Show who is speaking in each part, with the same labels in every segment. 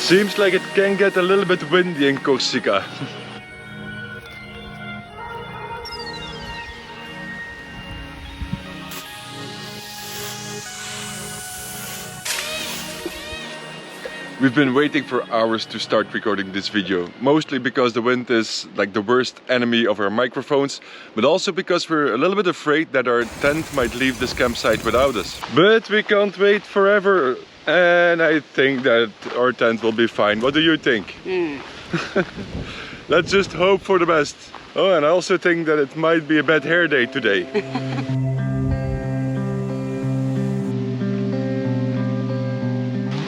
Speaker 1: Seems like it can get a little bit windy in Corsica. We've been waiting for hours to start recording this video, mostly because the wind is like the worst enemy of our microphones, but also because we're a little bit afraid that our tent might leave this campsite without us. But we can't wait forever, and I think that our tent will be fine. What do you think? Let's just hope for the best. Oh, and I also think that it might be a bad hair day today.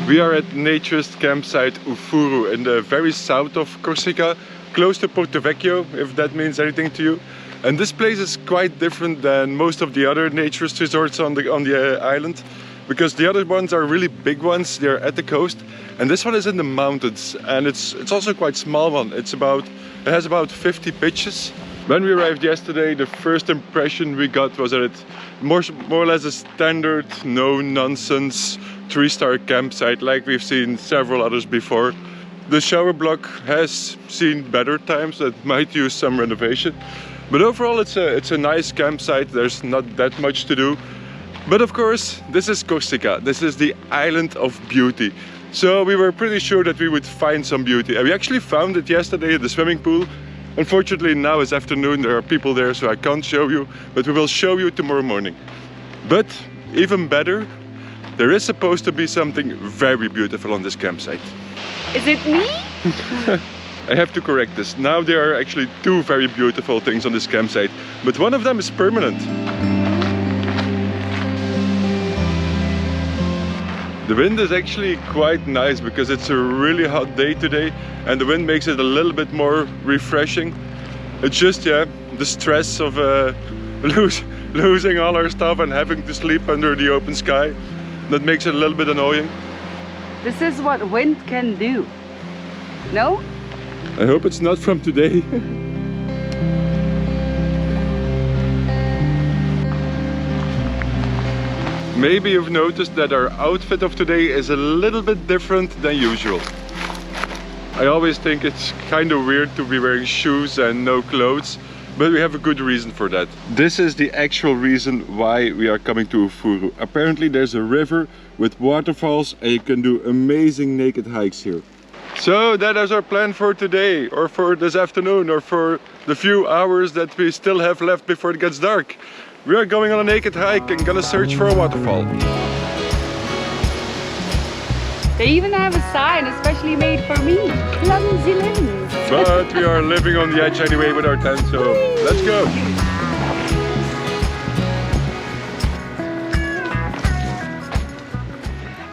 Speaker 1: We are at Naturist campsite U Furu in the very south of Corsica, close to Porto Vecchio, if that means anything to you. And this place is quite different than most of the other naturist resorts on the island, because the other ones are really big ones. They're at the coast, and this one is in the mountains, and it's also quite small one. It has about 50 pitches. When we arrived yesterday, the first impression we got was that it's more or less a standard, no-nonsense 3-star campsite like we've seen several others before. The shower block has seen better times that might use some renovation. But overall it's a nice campsite, there's not that much to do. But of course, this is Corsica, this is the island of beauty. So we were pretty sure that we would find some beauty. And we actually found it yesterday at the swimming pool. Unfortunately now it's afternoon, there are people there, so I can't show you, but we will show you tomorrow morning. But even better, there is supposed to be something very beautiful on this campsite.
Speaker 2: Is it me?
Speaker 1: I have to correct this. Now there are actually 2 very beautiful things on this campsite, but one of them is permanent. The wind is actually quite nice because it's a really hot day today, and the wind makes it a little bit more refreshing. It's just, yeah, the stress of losing all our stuff and having to sleep under the open sky that makes it a little bit annoying.
Speaker 2: This is what wind can do. No?
Speaker 1: I hope it's not from today. Maybe you've noticed that our outfit of today is a little bit different than usual. I always think it's kind of weird to be wearing shoes and no clothes, but we have a good reason for that. This is the actual reason why we are coming to U Furu. Apparently there's a river with waterfalls and you can do amazing naked hikes here. So that is our plan for today, or for this afternoon, or for the few hours that we still have left before it gets dark. We are going on a naked hike and gonna search for a waterfall.
Speaker 2: They even have a sign especially made for me. Clumsy limbs.
Speaker 1: But we are living on the edge anyway with our tent, so let's go.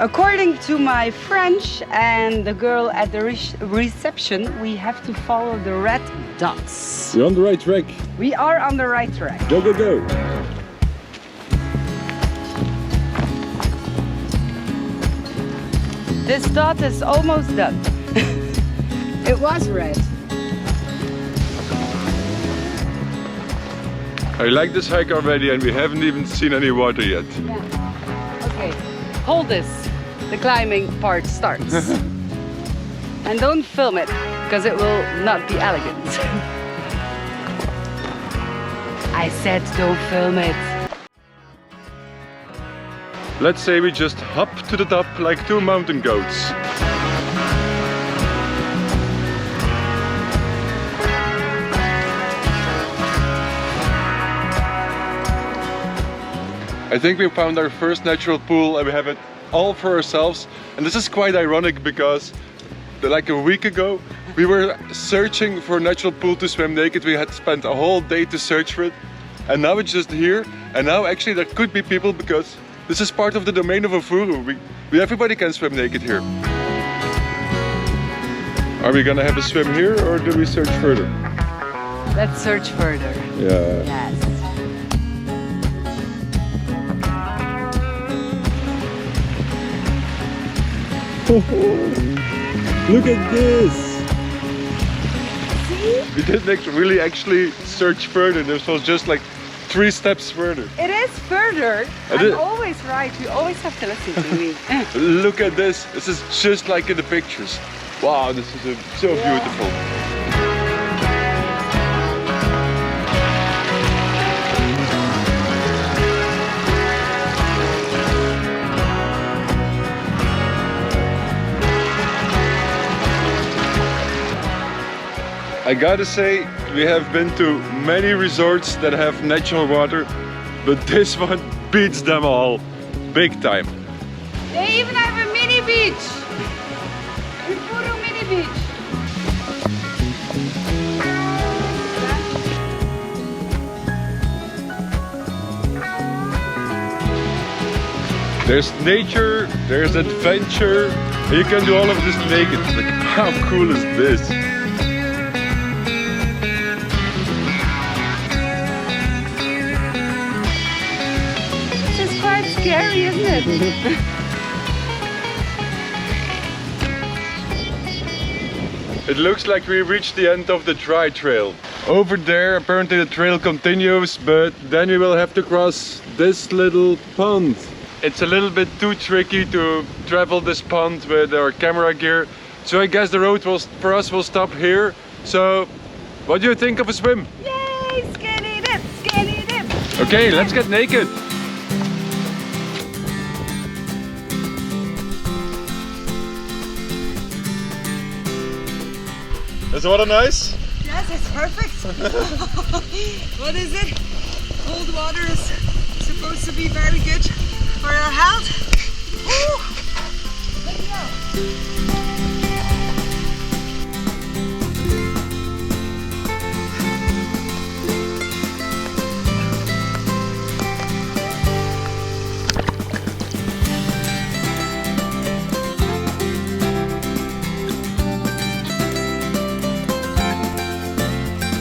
Speaker 2: According to my French and the girl at the reception, we have to follow the red dots.
Speaker 1: We're on the right track.
Speaker 2: We are on the right track.
Speaker 1: Go, go, go.
Speaker 2: This dot is almost done. It was red.
Speaker 1: I like this hike already and we haven't even seen any water yet.
Speaker 2: Yeah. Okay, hold this. The climbing part starts. And don't film it, because it will not be elegant. I said don't film it.
Speaker 1: Let's say we just hop to the top like 2 mountain goats. I think we found our first natural pool and we have it all for ourselves. And this is quite ironic because like a week ago we were searching for a natural pool to swim naked. We had spent a whole day to search for it, and now it's just here. And now actually there could be people, because this is part of the domain of U Furu. Everybody can swim naked here. Are we gonna have a swim here or do we search further?
Speaker 2: Let's search further.
Speaker 1: Yeah.
Speaker 2: Yes.
Speaker 1: Look at this!
Speaker 2: See?
Speaker 1: We didn't really actually search further. This was just like 3 steps further.
Speaker 2: It is further.
Speaker 1: It
Speaker 2: I'm
Speaker 1: is.
Speaker 2: always right. You always have to listen to me.
Speaker 1: Look at this. This is just like in the pictures. Wow, this is so beautiful. I gotta say, we have been to many resorts that have natural water, but this one beats them all, big time.
Speaker 2: They even have a mini beach. U Furu mini beach.
Speaker 1: There's nature, there's adventure, and you can do all of this naked. Like, how cool is this?
Speaker 2: This is quite scary, isn't it?
Speaker 1: It looks like we reached the end of the dry trail. Over there, apparently the trail continues, but then we will have to cross this little pond. It's a little bit too tricky to travel this pond with our camera gear, so I guess the road for us will stop here. So, what do you think of a swim?
Speaker 2: Yay! Skinny dip! Skinny dip!
Speaker 1: Okay, let's get naked. Is the water nice?
Speaker 3: Yes, it's perfect. What is it? Cold water is supposed to be very good for your health. Woo! Let's go.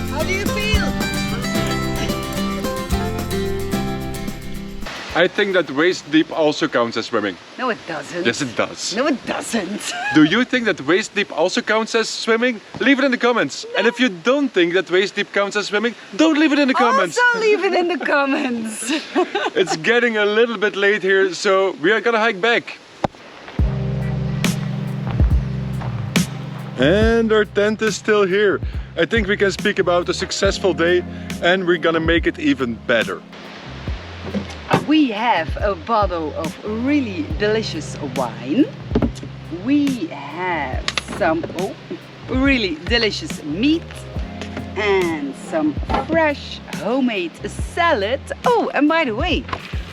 Speaker 3: How do you feel?
Speaker 1: I think that waist deep also counts as swimming.
Speaker 2: No, it doesn't.
Speaker 1: Yes, it does.
Speaker 2: No, it doesn't.
Speaker 1: Do you think that waist deep also counts as swimming? Leave it in the comments. And if you don't think that waist deep counts as swimming, don't leave it in the comments.
Speaker 2: Also leave it in the comments.
Speaker 1: It's getting a little bit late here, so we are gonna hike back. And our tent is still here. I think we can speak about a successful day, and we're gonna make it even better.
Speaker 2: We have a bottle of really delicious wine. We have some really delicious meat and some fresh homemade salad. Oh, and by the way,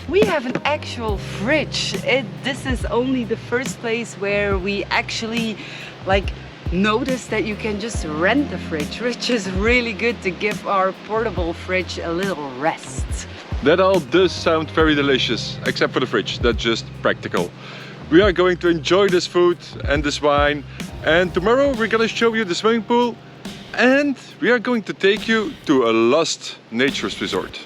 Speaker 2: we have an actual fridge. This is only the first place where we actually notice that you can just rent the fridge, which is really good to give our portable fridge a little rest.
Speaker 1: That all does sound very delicious, except for the fridge. That's just practical. We are going to enjoy this food and this wine, and tomorrow we're gonna show you the swimming pool, and we are going to take you to a lost naturist resort.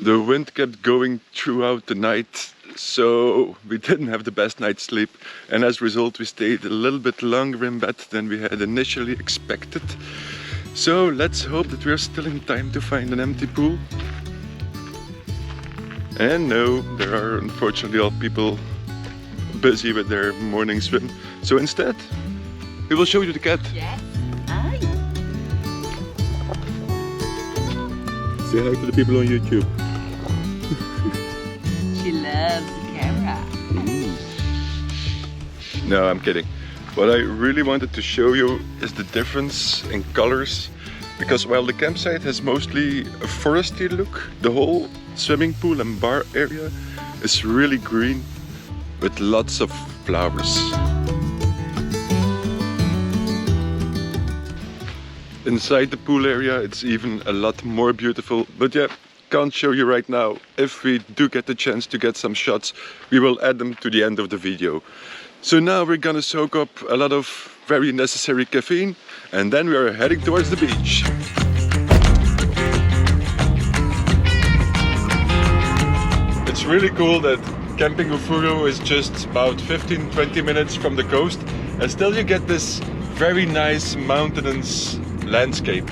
Speaker 1: The wind kept going throughout the night, so we didn't have the best night's sleep, and as a result we stayed a little bit longer in bed than we had initially expected. So let's hope that we are still in time to find an empty pool. And no, there are unfortunately all people busy with their morning swim. So instead, we will show you the cat.
Speaker 2: Yes. Hi.
Speaker 1: Say hi to the people on YouTube.
Speaker 2: She loves the camera.
Speaker 1: No, I'm kidding. What I really wanted to show you is the difference in colors, because while the campsite has mostly a foresty look, the whole swimming pool and bar area is really green with lots of flowers. Inside the pool area it's even a lot more beautiful, but yeah, can't show you right now. If we do get the chance to get some shots, we will add them to the end of the video. So now we're gonna soak up a lot of very necessary caffeine, and then we are heading towards the beach. It's really cool that camping U Furu is just about 15-20 minutes from the coast, and still you get this very nice mountainous landscape.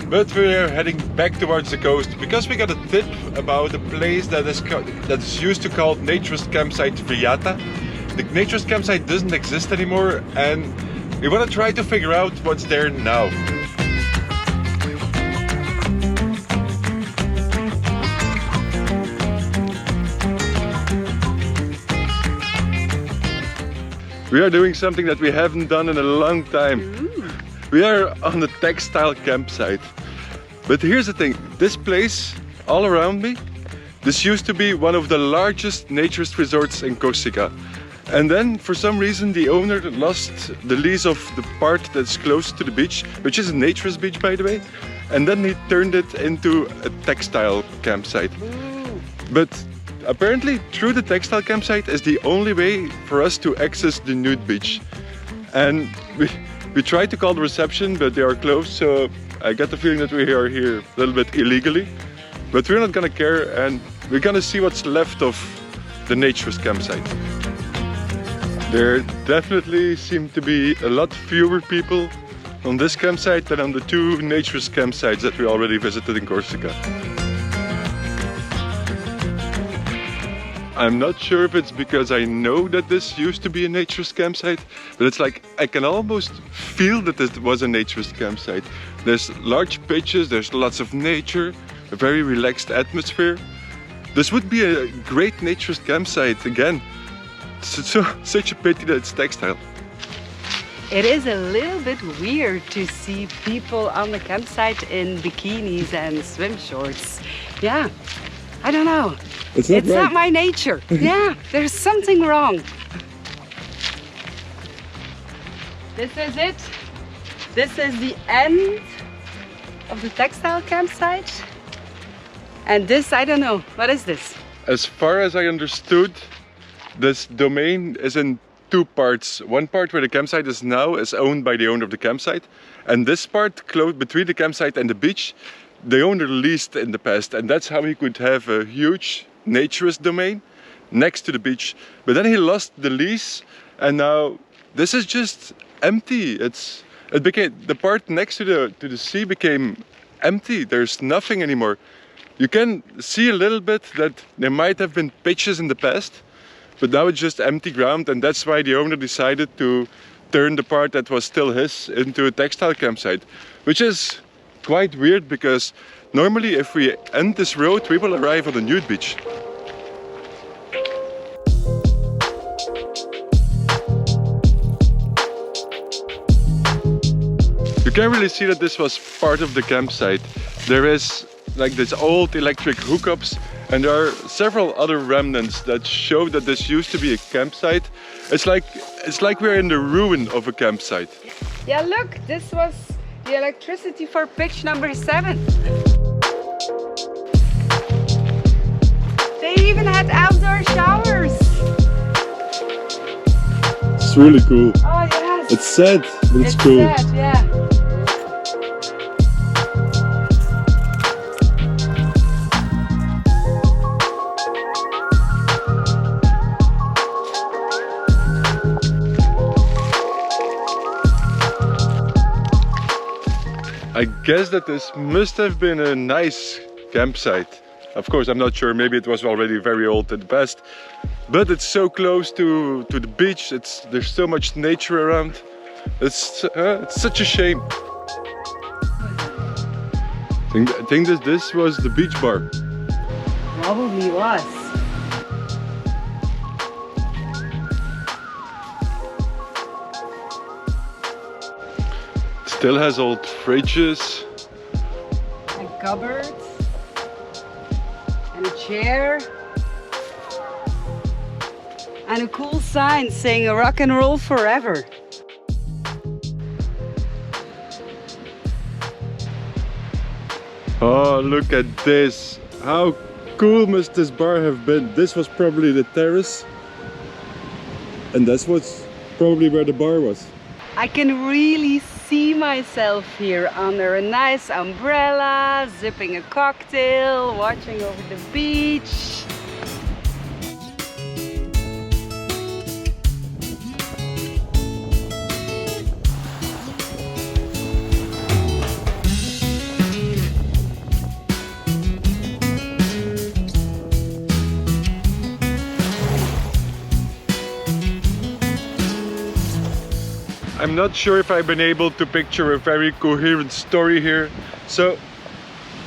Speaker 1: But we're heading back towards the coast because we got a tip about a place that is used to called Naturist campsite Villata. The Naturist campsite doesn't exist anymore, and we want to try to figure out what's there now. We are doing something that we haven't done in a long time. We are on the textile campsite. But here's the thing, this place all around me, this used to be one of the largest naturist resorts in Corsica. And then for some reason the owner lost the lease of the part that's close to the beach, which is a naturist beach by the way. And then he turned it into a textile campsite. But apparently through the textile campsite is the only way for us to access the nude beach. And we tried to call the reception, but they are closed, so I get the feeling that we are here a little bit illegally. But we're not gonna care, and we're gonna see what's left of the naturist campsite. There definitely seem to be a lot fewer people on this campsite than on the two naturist campsites that we already visited in Corsica. I'm not sure if it's because I know that this used to be a naturist campsite, but it's like I can almost feel that this was a naturist campsite. There's large pitches, there's lots of nature, a very relaxed atmosphere. This would be a great naturist campsite again. Such a pity that it's textile.
Speaker 2: It is a little bit weird to see people on the campsite in bikinis and swim shorts. Yeah, I don't know. It's not my nature. Yeah, there's something wrong. This is it. This is the end of the textile campsite. And this, I don't know. What is this?
Speaker 1: As far as I understood, this domain is in two parts. One part where the campsite is now is owned by the owner of the campsite. And this part close between the campsite and the beach, the owner leased in the past. And that's how he could have a huge naturist domain next to the beach. But then he lost the lease, and now this is just empty. It became, the part next to the sea became empty. There's nothing anymore. You can see a little bit that there might have been pitches in the past, but now it's just empty ground, and that's why the owner decided to turn the part that was still his into a textile campsite, which is quite weird because normally if we end this road we will arrive on the nude beach. You can really see that this was part of the campsite. There is like this old electric hookups, and there are several other remnants that show that this used to be a campsite. It's like we're in the ruin of a campsite.
Speaker 2: Yeah, look, this was the electricity for pitch number 7. They even had outdoor showers.
Speaker 1: It's really cool.
Speaker 2: Oh yes.
Speaker 1: It's sad, but it's cool.
Speaker 2: Sad, yeah.
Speaker 1: I guess that this must have been a nice campsite. Of course, I'm not sure, maybe it was already very old at the past, but it's so close to the beach, there's so much nature around. It's such a shame. I think that this was the beach bar.
Speaker 2: Probably was.
Speaker 1: Still has old fridges.
Speaker 2: And cupboards. And a chair. And a cool sign saying rock and roll forever.
Speaker 1: Oh, look at this. How cool must this bar have been? This was probably the terrace. And that's what's probably where the bar was.
Speaker 2: I can really see myself here under a nice umbrella, sipping a cocktail, watching over the beach.
Speaker 1: I'm not sure if I've been able to picture a very coherent story here, so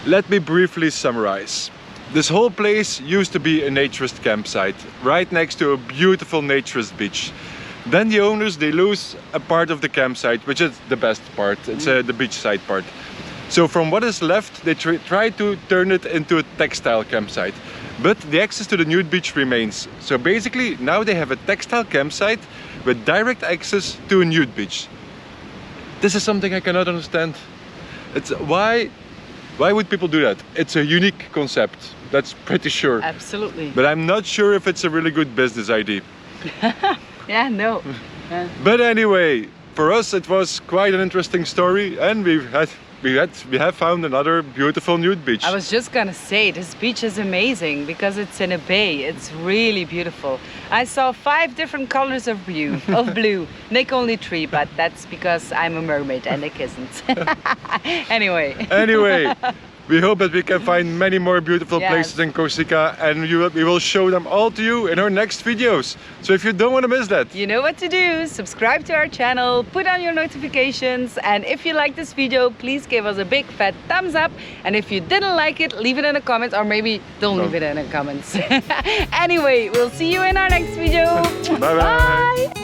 Speaker 1: let me briefly summarize. This whole place used to be a naturist campsite, right next to a beautiful naturist beach. Then the owners, they lose a part of the campsite, which is the best part. It's the beachside part. So from what is left, they try to turn it into a textile campsite. But the access to the nude beach remains. So basically, now they have a textile campsite with direct access to a nude beach. This is something I cannot understand. It's why would people do that? It's a unique concept, that's pretty sure.
Speaker 2: Absolutely.
Speaker 1: But I'm not sure if it's a really good business idea.
Speaker 2: Yeah, no.
Speaker 1: But anyway, for us it was quite an interesting story, and we have found another beautiful nude beach.
Speaker 2: I was just gonna say, this beach is amazing because it's in a bay. It's really beautiful. I saw 5 different colors of blue. Nick only 3, but that's because I'm a mermaid and Nick isn't. Anyway, we hope that we can find many more beautiful places in Corsica, and we will show them all to you in our next videos. So if you don't want to miss that, you know what to do. Subscribe to our channel, put on your notifications, and if you like this video, please give us a big fat thumbs up. And if you didn't like it, leave it in the comments, or maybe don't leave it in the comments. Anyway, we'll see you in our next video.
Speaker 1: Bye.
Speaker 2: Bye.